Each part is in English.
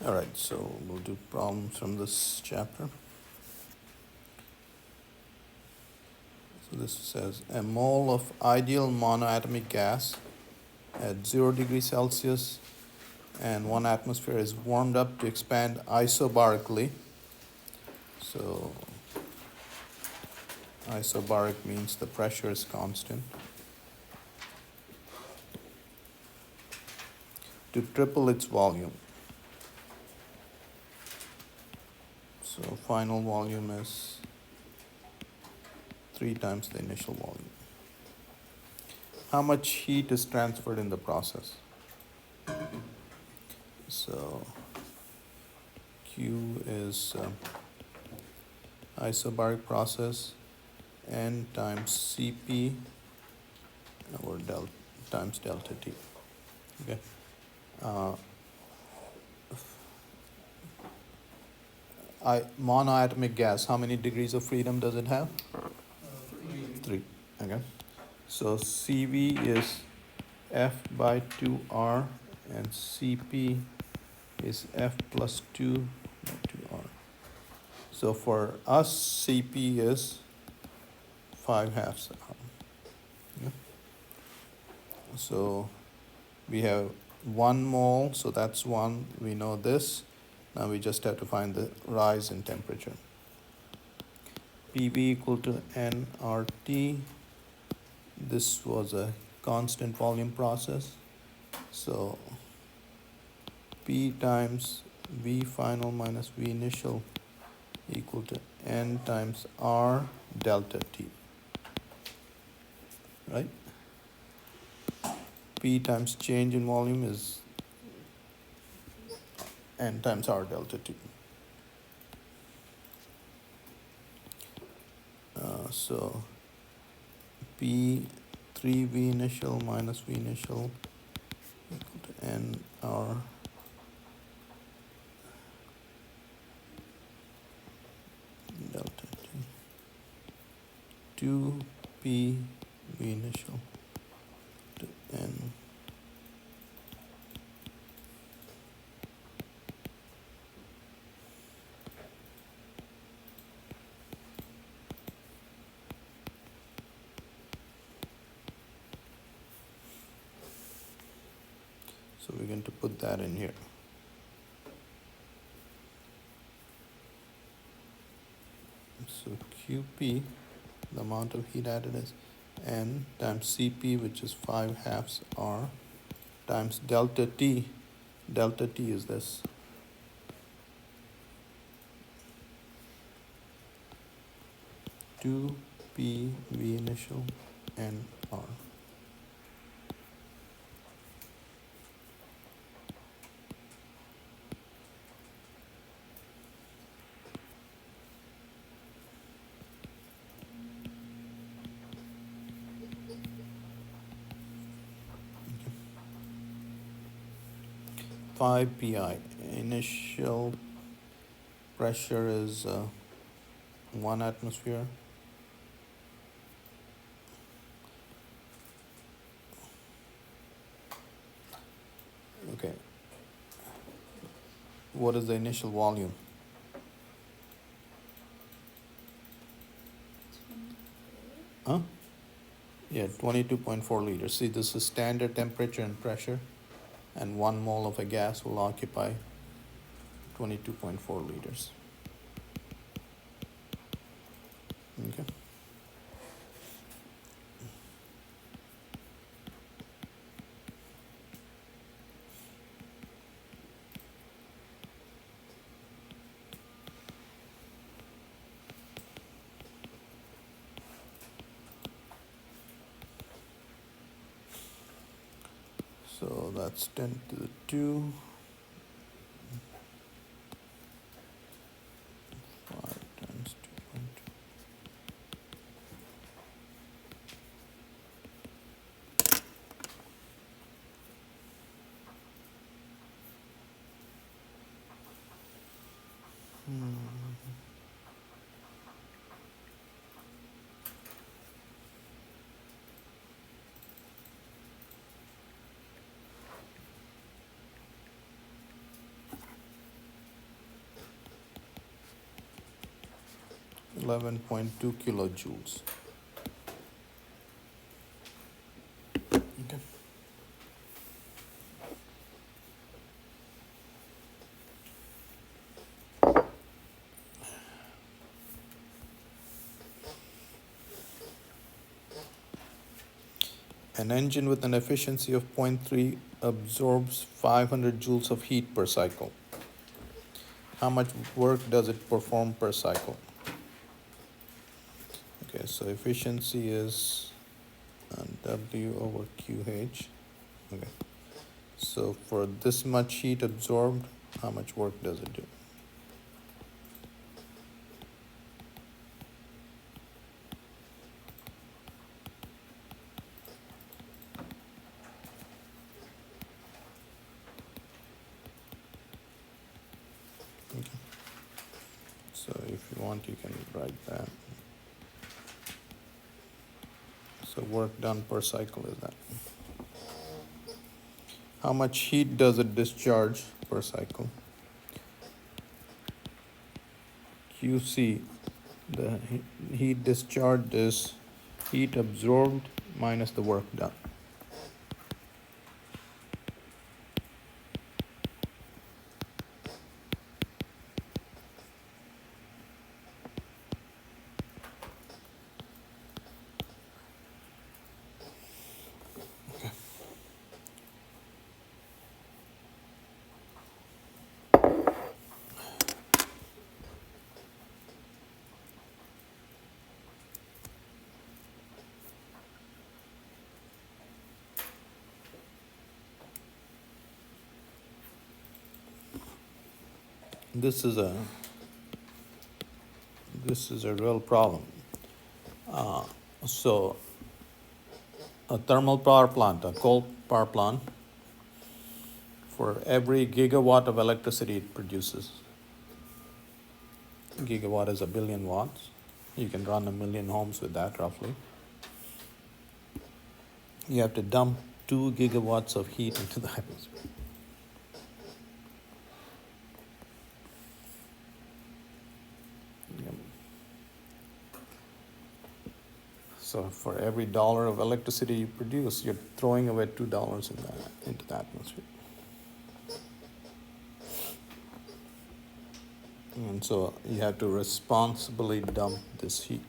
All right, so we'll do problems from this chapter. So this says a mole of ideal monoatomic gas at 0 degrees Celsius and 1 atmosphere is warmed up to expand isobarically. So isobaric means the pressure is constant. To triple its volume. So final volume is 3 times the initial volume. How much heat is transferred in the process? So Q is isobaric process, N times Cp or times delta T. Okay. Monoatomic gas, how many degrees of freedom does it have? 3. Okay. So Cv is F by 2R and Cp is F plus 2 by 2R. So for us, Cp is 5/2 R. Okay. So we have 1 mole, so that's 1. We know this. Now we just have to find the rise in temperature. PV equal to nRT. This was a constant volume process. So P times V final minus V initial equal to N times R delta T. Right? P times change in volume is N times R delta T. So P 3V initial minus V initial equal to NR delta T. 2P V initial to N. So we're going to put that in here. So QP, the amount of heat added is N times Cp, which is 5/2 R, times delta T. Delta T is this. Two P V initial N R. Five PI. Initial pressure is 1 atmosphere. Okay. What is the initial volume? Huh? Yeah, 22.4 liters. See, this is standard temperature and pressure, and 1 mole of a gas will occupy 22.4 liters. Okay. So that's 10 to the 2. 5 times 2.2. 11.2 kilojoules. Okay. An engine with an efficiency of 0.3 absorbs 500 joules of heat per cycle. How much work does it perform per cycle? Okay, so efficiency is W over QH. Okay, so for this much heat absorbed, how much work does it do? Okay. So if you want, you can write that. So work done per cycle is that. How much heat does it discharge per cycle? QC, the heat discharged is heat absorbed minus the work done. This is a real problem. So a thermal power plant, a coal power plant, for every gigawatt of electricity it produces, gigawatt is 1,000,000,000 watts. You can run 1,000,000 homes with that roughly. You have to dump 2 gigawatts of heat into the atmosphere. Yep. So for every dollar of electricity you produce, you're throwing away $2 into the atmosphere. And so you have to responsibly dump this heat.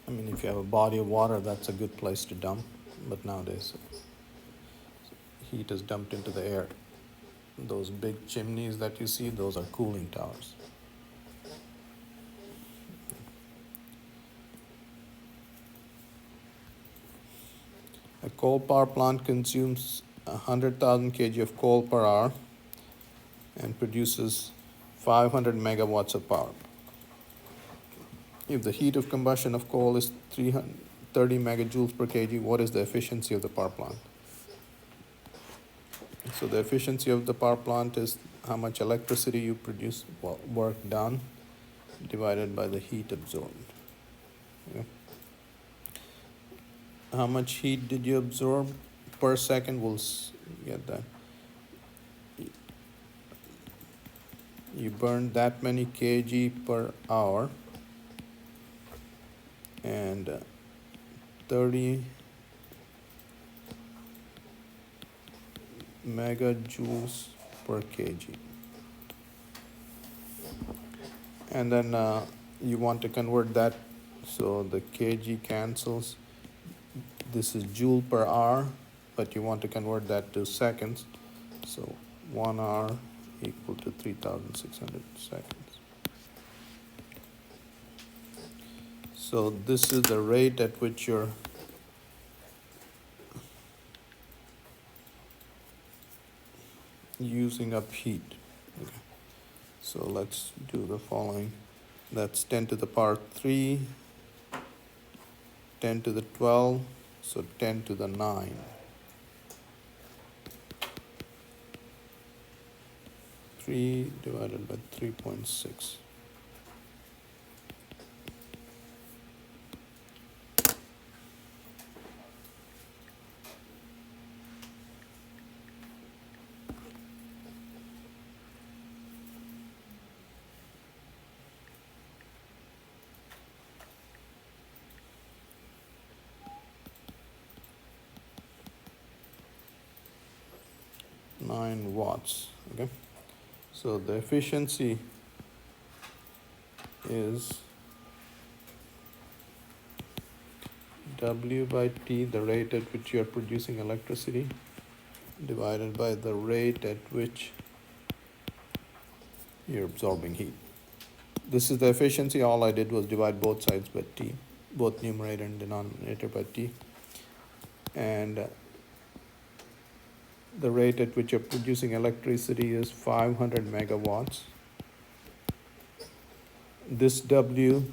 I mean, if you have a body of water, that's a good place to dump. But nowadays, heat is dumped into the air. Those big chimneys that you see, those are cooling towers. A coal power plant consumes 100,000 kg of coal per hour and produces 500 megawatts of power. If the heat of combustion of coal is 330 megajoules per kg, what is the efficiency of the power plant? So the efficiency of the power plant is how much electricity you produce, work done, divided by the heat absorbed. Okay. How much heat did you absorb per second? We'll get that. You burn that many kg per hour and 30 megajoules per kg. And then you want to convert that, so the kg cancels. This is joule per hour, but you want to convert that to seconds. So 1 hour equal to 3,600 seconds. So this is the rate at which you're using up heat. Okay. So let's do the following. That's 10 to the power 3, 10 to the 12, so 10 to the 9. 3 divided by 3.6. 9 watts. Okay, so the efficiency is W by T, the rate at which you are producing electricity, divided by the rate at which you're absorbing heat. This is the efficiency. All I did was divide both sides by T, both numerator and denominator by T. And the rate at which you're producing electricity is 500 megawatts. This W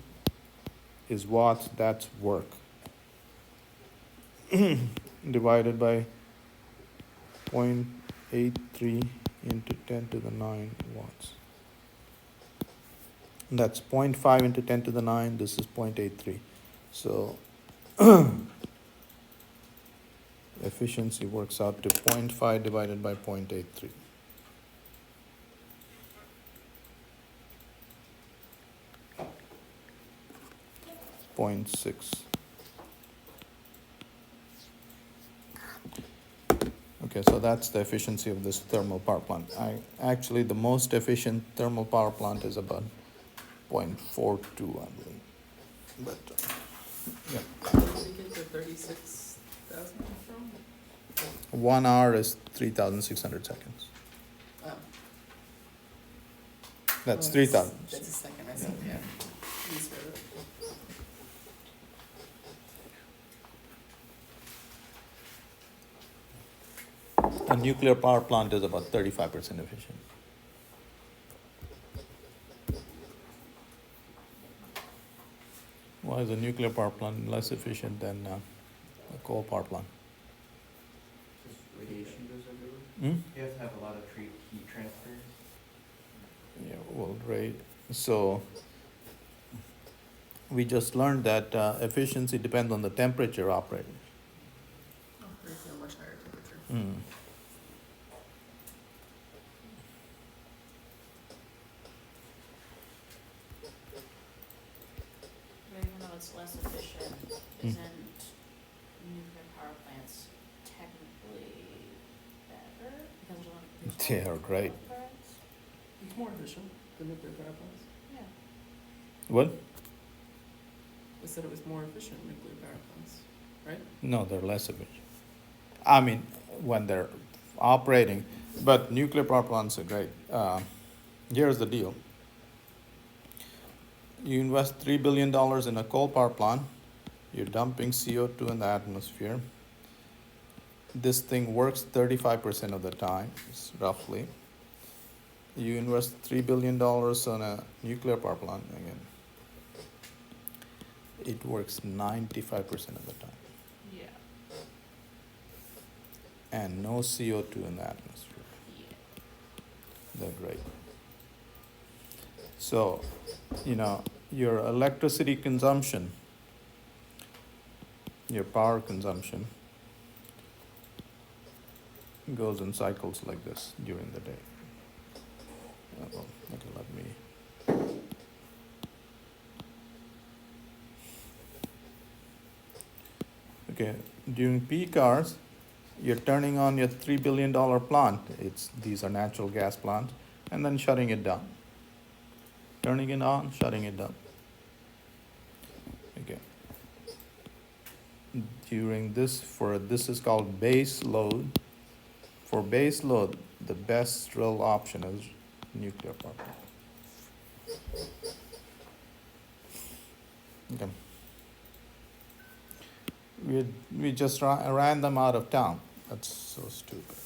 is watts, that's work. Divided by 0.83 into 10 to the 9 watts. And that's 0.5 into 10 to the 9, this is 0.83. So efficiency works out to 0.5 divided by 0.83. 0.6. Okay, so that's the efficiency of this thermal power plant. Actually, the most efficient thermal power plant is about 0.42, I believe. But yeah. Where did we get the 36,000 from? 1 hour is 3,600 seconds. Oh. That's Oh, 3,000. That's a second, I see, yeah. Please read it. A nuclear power plant is about 35% efficient. Why is a nuclear power plant less efficient than a coal power plant? Just radiation goes everywhere. Hmm? You have to have a lot of heat transfers. Yeah, well, right. So we just learned that efficiency depends on the temperature operating. Oh, there's a much higher temperature. Mm. But even though it's less efficient, isn't nuclear power plants technically better? Because there's They are great. It's more efficient than nuclear power plants. Yeah. What? I said it was more efficient than nuclear power plants, right? No, they're less efficient. I mean, when they're operating, but nuclear power plants are great. Here's the deal. You invest $3 billion in a coal power plant, you're dumping CO2 in the atmosphere. This thing works 35% of the time, roughly. You invest $3 billion on a nuclear power plant, again, it works 95% of the time. Yeah. And no CO2 in the atmosphere. Yeah. They're great. So, your electricity consumption, your power consumption goes in cycles like this during the day. Well, okay, let me. Okay, during peak hours, you're turning on your $3 billion plant. These are natural gas plants, and then shutting it down. Turning it on, shutting it down. Okay. During this is called base load. For base load, the best real option is nuclear power plant. Okay. We just ran them out of town. That's so stupid.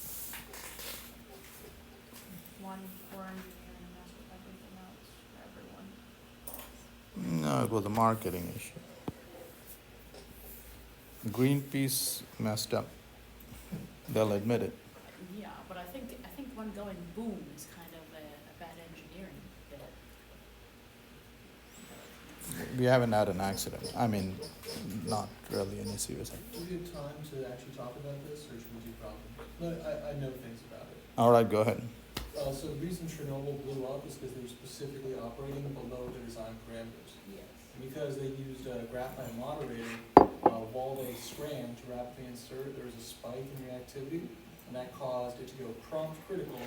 One poor engineer and mess with everything else for everyone. No, it was a marketing issue. Greenpeace messed up. They'll admit it. Yeah, but I think one going boom is kind of a bad engineering bit. We haven't had an accident. I mean, not really any serious. Do we have time to actually talk about this, or should we do problems? No, I know things about it. All right, go ahead. So the reason Chernobyl blew up is because they were specifically operating below the design parameters. Yes. And because they used graphite moderator, while they scrammed to rapidly insert, there was a spike in reactivity, and that caused it to go prompt critical,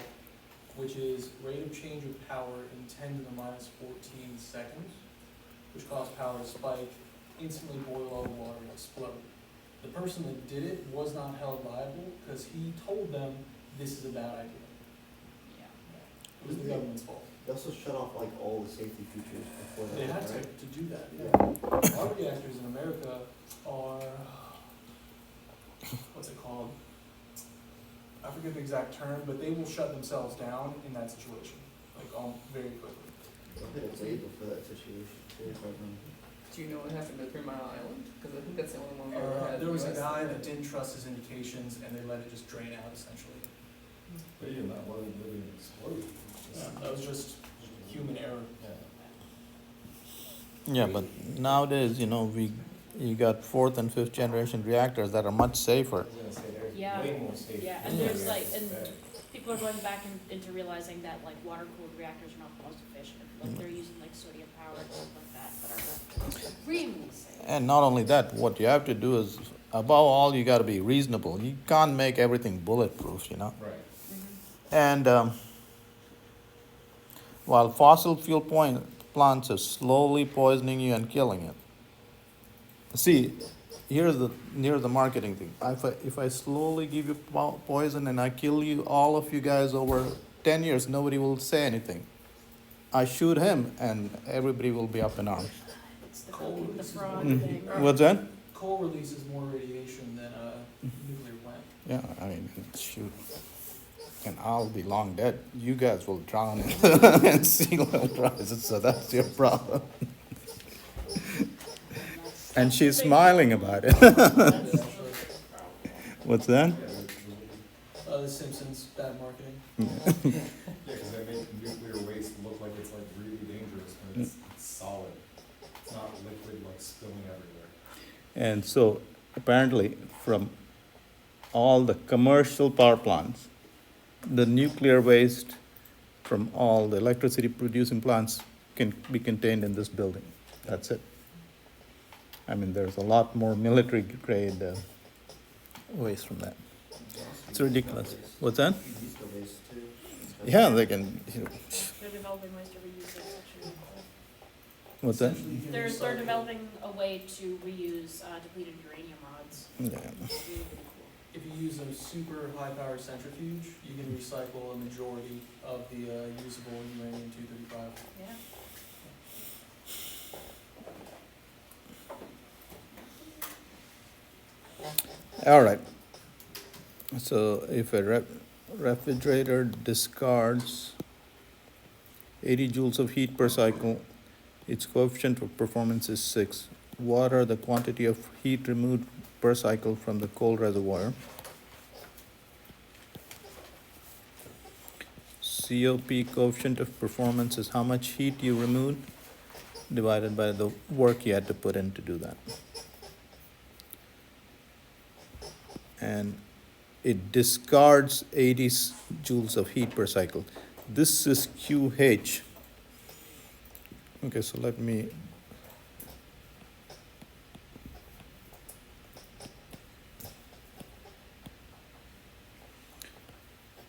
which is rate of change of power in 10 to the minus 14 seconds, which caused power to spike, instantly boil all the water, and explode. The person that did it was not held liable because he told them this is a bad idea. Yeah. It was the government's fault. They also shut off like all the safety features before that. They had right? to do that, yeah. Our reactors in America are, what's it called? I forget the exact term, but they will shut themselves down in that situation, like, very quickly. I think it's able for that situation too, if I remember. Do you know what happened to 3 Mile Island? Because I think that's the only one we ever had. There was a US guy that- that didn't trust his indications and they let it just drain out essentially. But even that wasn't really an explosion. That was just human error. Yeah, but nowadays, you got fourth and fifth generation reactors that are much safer. I was gonna say, there's Yeah. way more safety. Yeah, and there's like, and people are going back into realizing that like water-cooled reactors are not the most efficient. Like they're using like sodium power and stuff like that, that are extremely safe. And not only that, what you have to do is, above all, you gotta be reasonable. You can't make everything bulletproof, Right. Mm-hmm. And while fossil fuel plants are slowly poisoning you and killing it. See, here's the marketing thing. If I slowly give you poison and I kill you, all of you guys over 10 years, nobody will say anything. I shoot him and everybody will be up in arms. It's the Coal the releases fraud more- thing. What's that? Coal releases more radiation than a nuclear plant. Yeah, I mean, shoot. And I'll be long dead. You guys will drown in sea level rises, so that's your problem. And she's smiling about it. What's that? The Simpsons, bad marketing. Yeah, because they make nuclear waste look like it's like really dangerous, but it's solid. It's not liquid like spilling everywhere. And so apparently from all the commercial power plants, the nuclear waste from all the electricity producing plants can be contained in this building. That's it. I mean, there's a lot more military grade waste from that. It's ridiculous. What's that? Use the waste too. Yeah, they can, They're developing ways to reuse it, actually. what's that? Essentially, you can They're recycle- developing a way to reuse depleted uranium rods. Yeah. It's really, really cool. If you use a super high power centrifuge, you can recycle a majority of the usable uranium-235. Yeah. All right. So if a refrigerator discards 80 joules of heat per cycle, its coefficient of performance is 6. What are the quantity of heat removed per cycle from the cold reservoir? COP, coefficient of performance, is how much heat you removed divided by the work you had to put in to do that. And it discards 80 joules of heat per cycle. This is QH. Okay, so let me.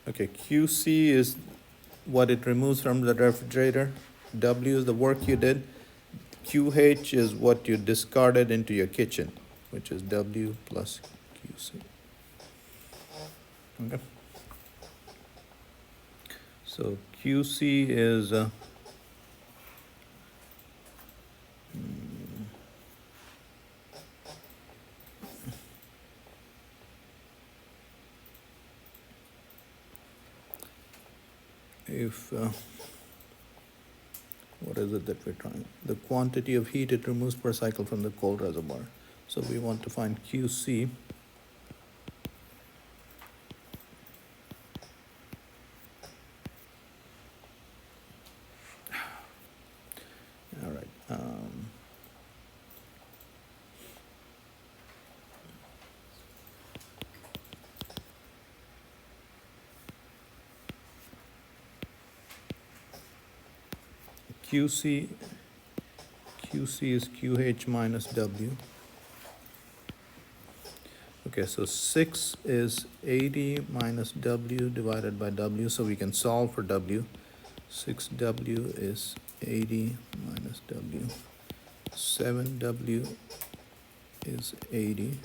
Okay, QC is what it removes from the refrigerator. W is the work you did. QH is what you discarded into your kitchen, which is W plus QC. Okay. So QC is if what is it that we're trying? The quantity of heat it removes per cycle from the cold reservoir. So we want to find QC. All right. QC is QH minus W. Okay, so 6 is 80 minus W divided by W, so we can solve for W. 6W is 80 minus W. 7W is 80.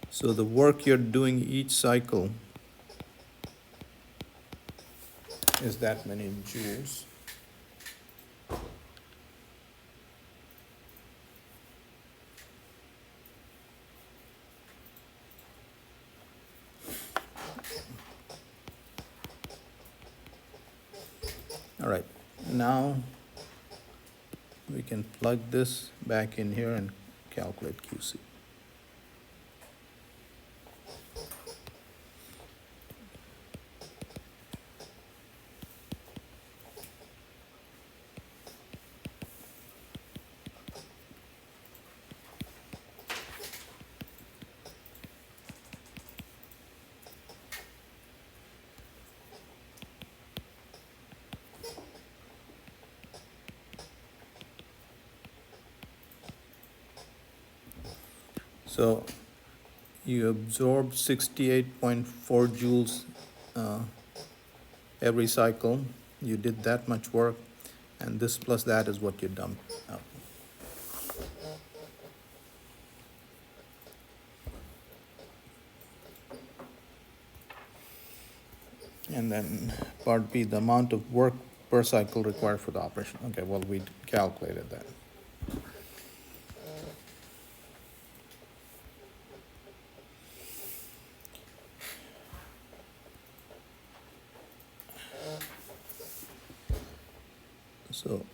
So the work you're doing each cycle is that many joules. All right, now we can plug this back in here and calculate QC. So you absorb 68.4 joules every cycle. You did that much work, and this plus that is what you dump out. And then part B, the amount of work per cycle required for the operation. Okay, well, we calculated that. So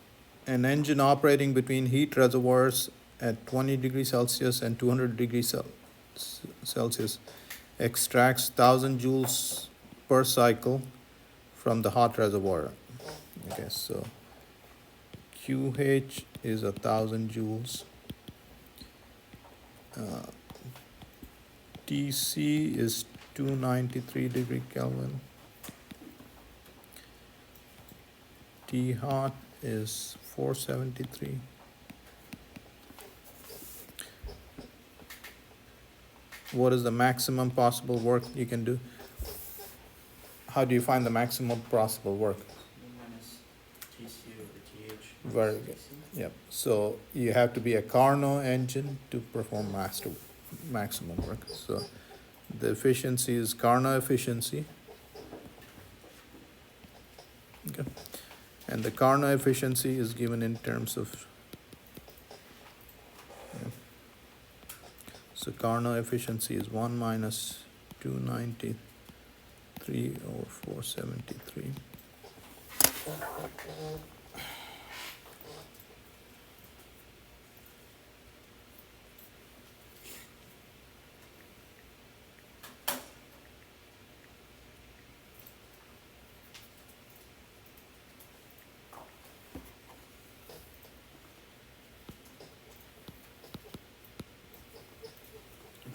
an engine operating between heat reservoirs at 20 degrees Celsius and 200 degrees Celsius extracts 1,000 joules per cycle from the hot reservoir. Okay, so QH is 1,000 joules. TC is 293 degree Kelvin. T hot is 473. What is the maximum possible work you can do? How do you find the maximum possible work? Minus TC over TH. Very good. Yep. So you have to be a Carnot engine to perform maximum work. So the efficiency is Carnot efficiency. Okay. And the Carnot efficiency is given in terms of, so Carnot efficiency is 1 minus 293 over 473.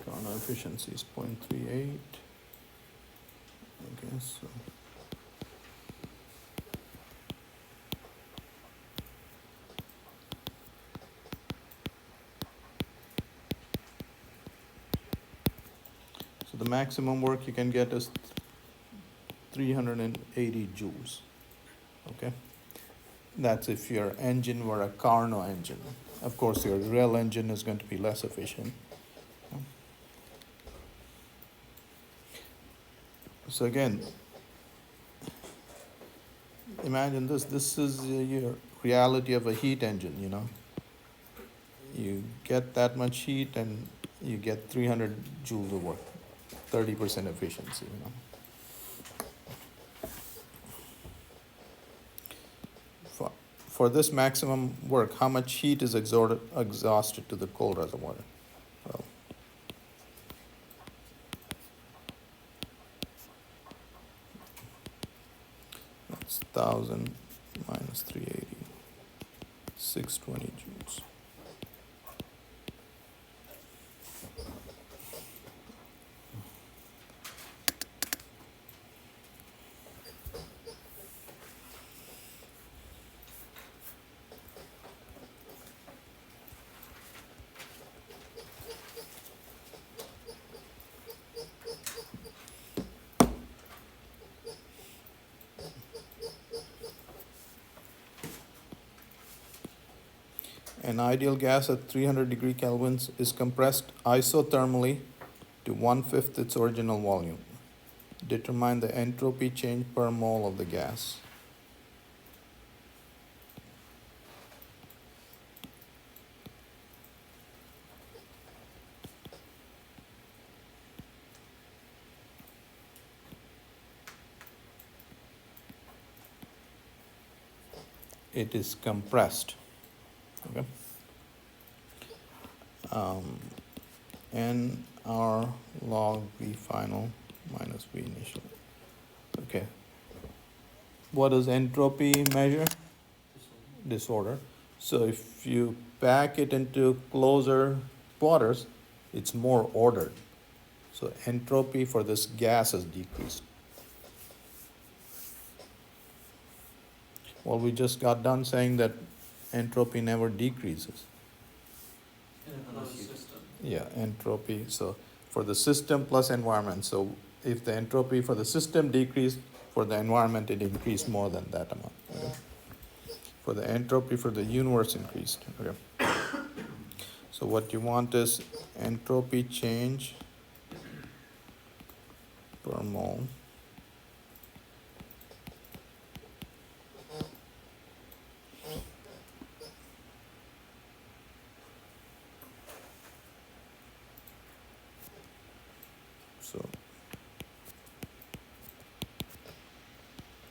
Carnot efficiency is 0.38. Okay, so the maximum work you can get is 380 joules. Okay, that's if your engine were a Carnot engine. Of course, your real engine is going to be less efficient. So again, imagine this. This is your reality of a heat engine, you know. You get that much heat and you get 300 joules of work, 30% efficiency, you know. For this maximum work, how much heat is exhausted to the cold reservoir? Well, that's 1,000 minus 380, 620 joules. An ideal gas at 300 degree kelvins is compressed isothermally to 1/5 its original volume. Determine the entropy change per mole of the gas. It is compressed. Okay. N R log V final minus V initial. Okay. What does entropy measure? Disorder. So if you pack it into closer quarters, it's more ordered. So entropy for this gas is decreased. Well, we just got done saying that entropy never decreases. In a closed system. Yeah, entropy, so for the system plus environment, so if the entropy for the system decreased, for the environment it increased more than that amount. Okay? For the entropy for the universe increased. Okay. So what you want is entropy change per mole. So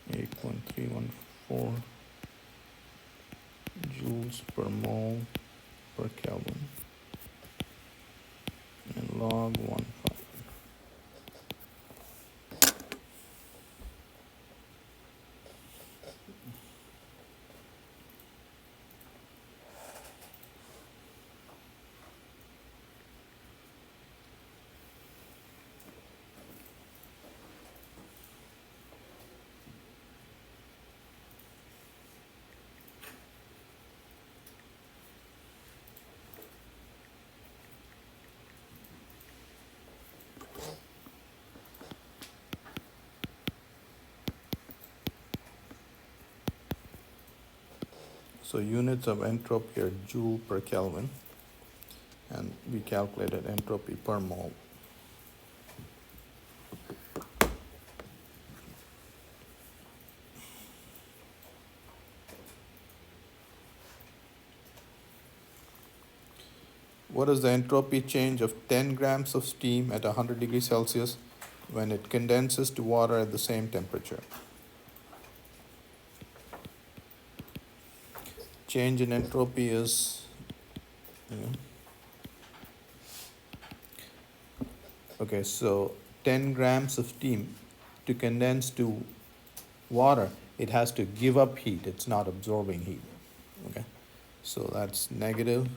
8.314 joules per mole per Kelvin and log 1.5. So units of entropy are joule per Kelvin, and we calculated entropy per mole. What is the entropy change of 10 grams of steam at 100 degrees Celsius when it condenses to water at the same temperature? Change in entropy is, okay, so 10 grams of steam to condense to water, it has to give up heat, it's not absorbing heat. Okay, so that's negative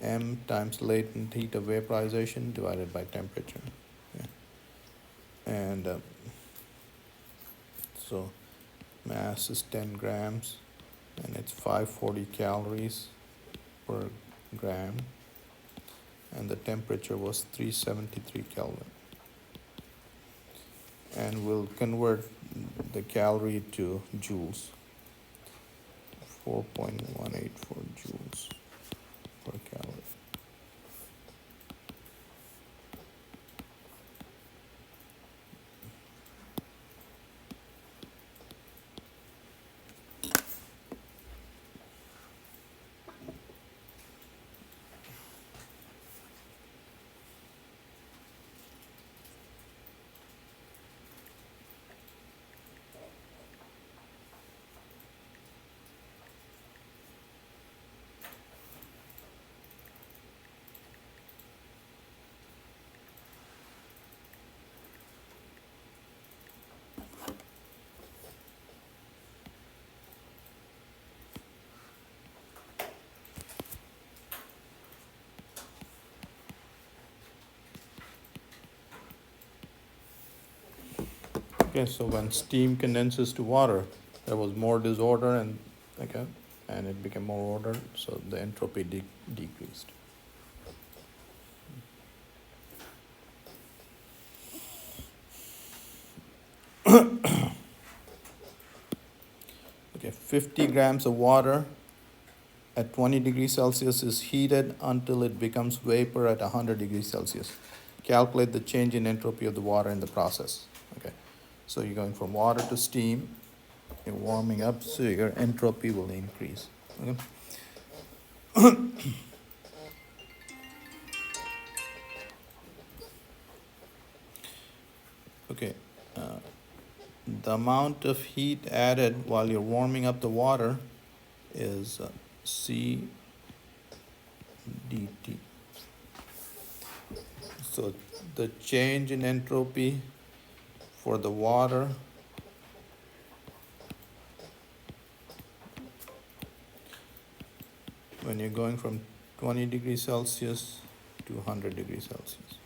m times latent heat of vaporization divided by temperature. Okay. And so mass is 10 grams and it's 540 calories per gram, and the temperature was 373 Kelvin. And we'll convert the calorie to joules. 4.184 joules per calorie. Okay, so when steam condenses to water, there was more disorder and it became more ordered, so the entropy decreased. Okay, 50 grams of water at 20 degrees Celsius is heated until it becomes vapor at 100 degrees Celsius. Calculate the change in entropy of the water in the process. Okay, so you're going from water to steam, you're warming up, so your entropy will increase. Okay. Okay, the amount of heat added while you're warming up the water is C dt. So the change in entropy for the water when you're going from 20 degrees Celsius to 100 degrees Celsius.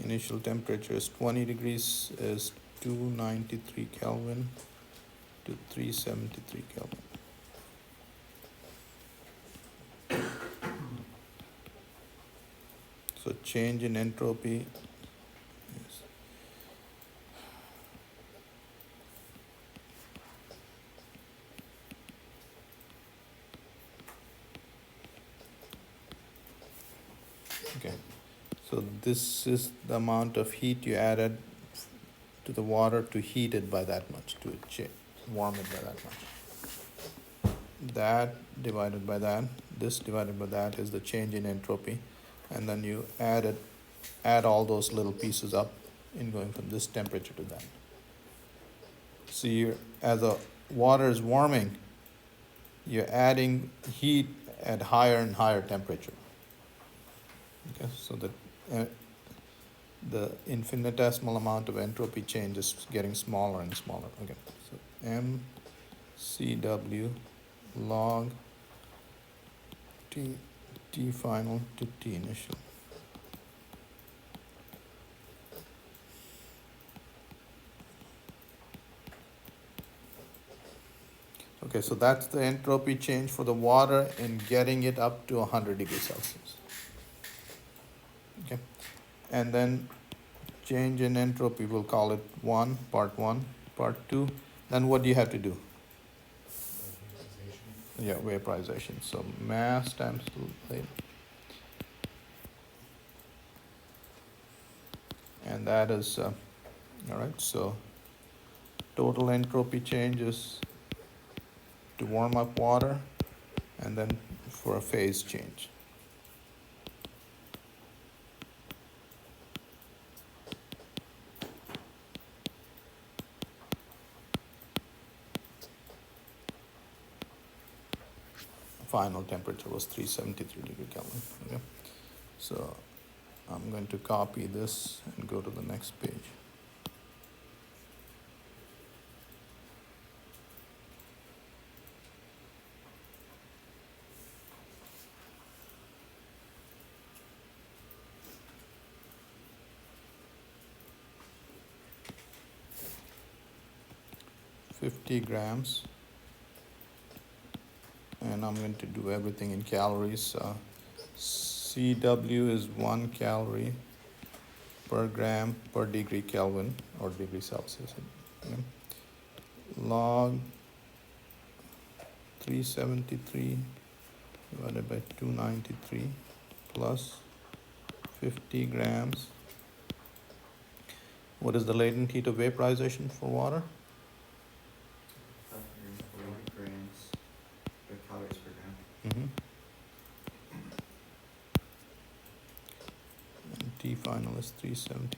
Initial temperature is 20 degrees is 293 Kelvin to 373 Kelvin. So change in entropy is okay. So this is the amount of heat you added to the water to heat it by that much, to warm it by that much. That divided by that, this divided by that is the change in entropy. And then you add all those little pieces up in going from this temperature to that. So as the water is warming, you're adding heat at higher and higher temperature. Okay, so the infinitesimal amount of entropy change is getting smaller and smaller. Okay, so MCW log T final to T initial. Okay, so that's the entropy change for the water in getting it up to 100 degrees Celsius. Okay, and then change in entropy, we'll call it part 1, part 2. Then what do you have to do? Yeah, vaporization. So mass times latent. And that is, all right, so total entropy changes to warm up water and then for a phase change. Final temperature was 373 degree Kelvin. Okay, so I'm going to copy this and go to the next page. $50 grams. And I'm going to do everything in calories. CW is 1 calorie per gram per degree Kelvin or degree Celsius. Okay. Log 373 divided by 293 plus 50 grams. What is the latent heat of vaporization for water? 540 grams or calories per gram. Mm-hmm. And T final is 370.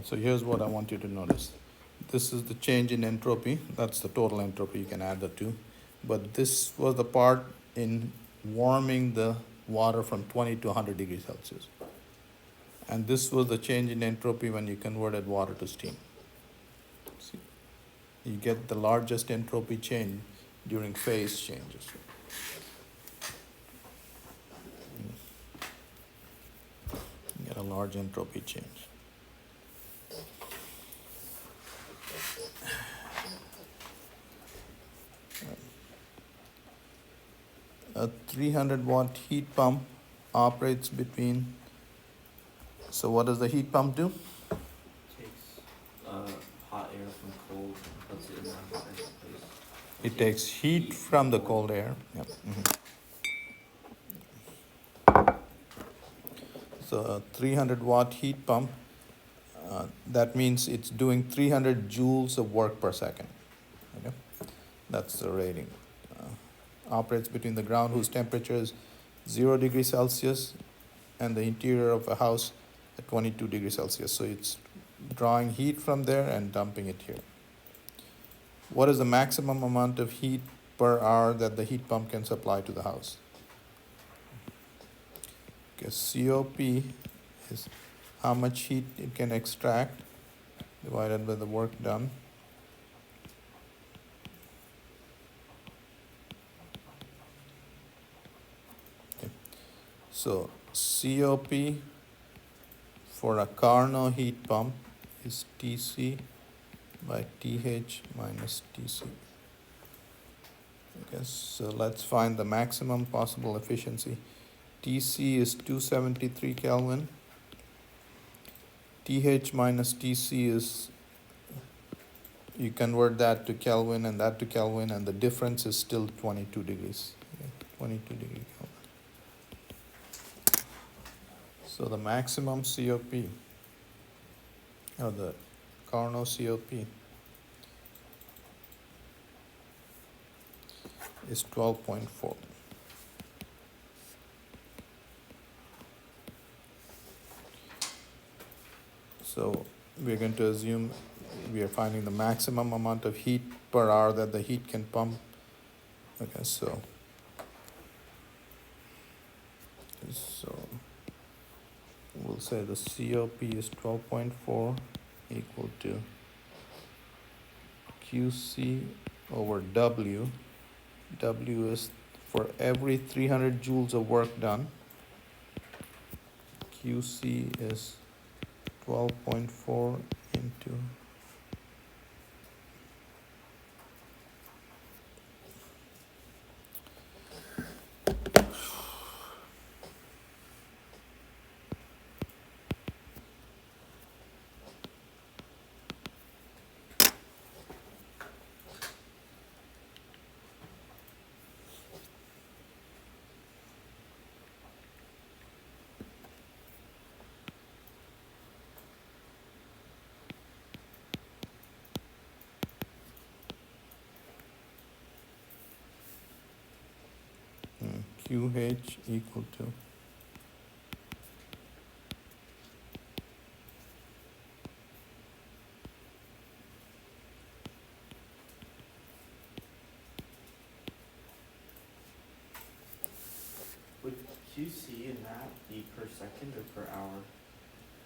so here's what I want you to notice. This is the change in entropy. That's the total entropy. You can add the two. But this was the part in warming the water from 20 to 100 degrees Celsius. And this was the change in entropy when you converted water to steam. See, you get the largest entropy change during phase changes. You get a large entropy change. A 300-watt heat pump operates between. So what does the heat pump do? Takes hot air from cold, puts it in the hot air place. It takes heat from the cold air. Yep. So a 300-watt heat pump, that means it's doing 300 joules of work per second. Okay? That's the rating. Operates between the ground whose temperature is 0 degrees Celsius and the interior of a house at 22 degrees Celsius. So it's drawing heat from there and dumping it here. What is the maximum amount of heat per hour that the heat pump can supply to the house? Okay, COP is how much heat it can extract divided by the work done. Okay. So COP for a Carnot heat pump is TC by TH minus TC. Okay, so let's find the maximum possible efficiency. TC is 273 Kelvin. TH minus TC is, you convert that to Kelvin and that to Kelvin, and the difference is still 22 degrees. Okay, 22 degree Kelvin. So the maximum COP, or the Carnot COP, is 12.4. So we're going to assume we are finding the maximum amount of heat per hour that the heat can pump. Okay, so we'll say the COP is 12.4 equal to QC over W. W is for every 300 joules of work done. QC is 12.4 into QH equal to Would QC in that be per second or per hour?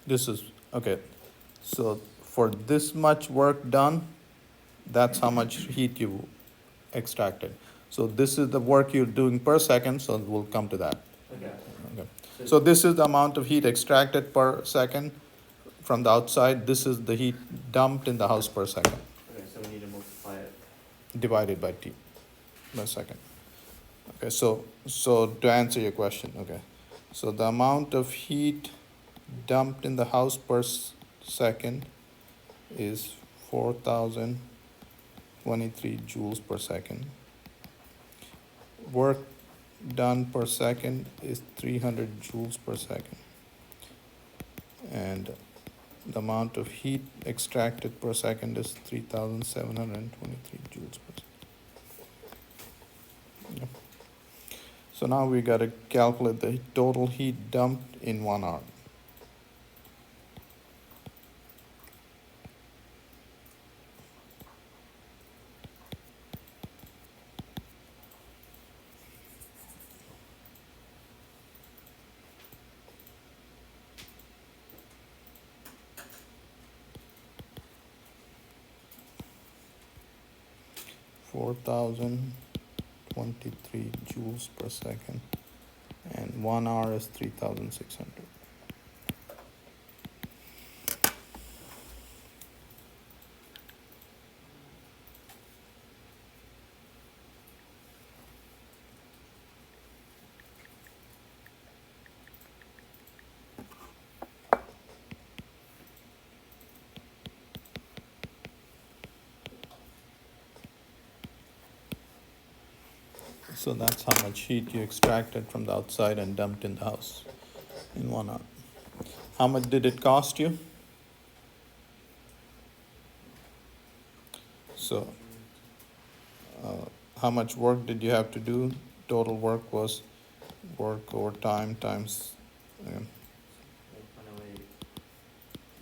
this is okay. So for this much work done, that's how much heat you extracted. So this is the work you're doing per second, so we'll come to that. Okay. Okay. So this is the amount of heat extracted per second from the outside. This is the heat dumped in the house per second, Okay, so we need to multiply it. divided by T per second. Okay, so to answer your question, okay. So the amount of heat dumped in the house per second is 4,023 joules per second. Work done per second is 300 joules per second. And the amount of heat extracted per second is 3,723 joules per second. Yep. So now we got to calculate the total heat dumped in 1 hour. 4,023 joules per second, and 1 hour is 3,600. So that's how much heat you extracted from the outside and dumped in the house in 1 hour. How much did it cost you? So, how much work did you have to do? Total work was work overtime times, 1.08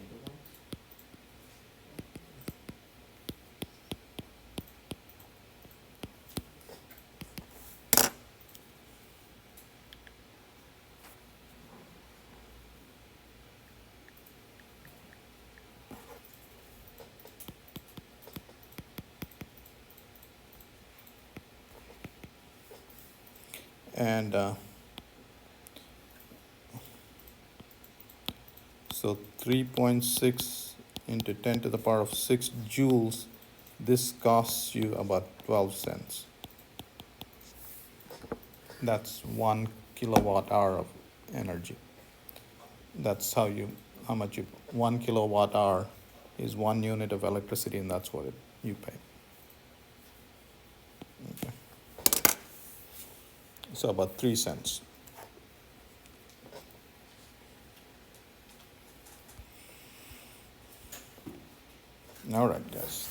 megawatts. and so 3.6 into 10 to the power of 6 joules, this costs you about 12 cents. That's 1 kilowatt hour of energy. That's how much 1 kilowatt hour is 1 unit of electricity, and that's what you pay. Okay. So about 3 cents. All right, guys.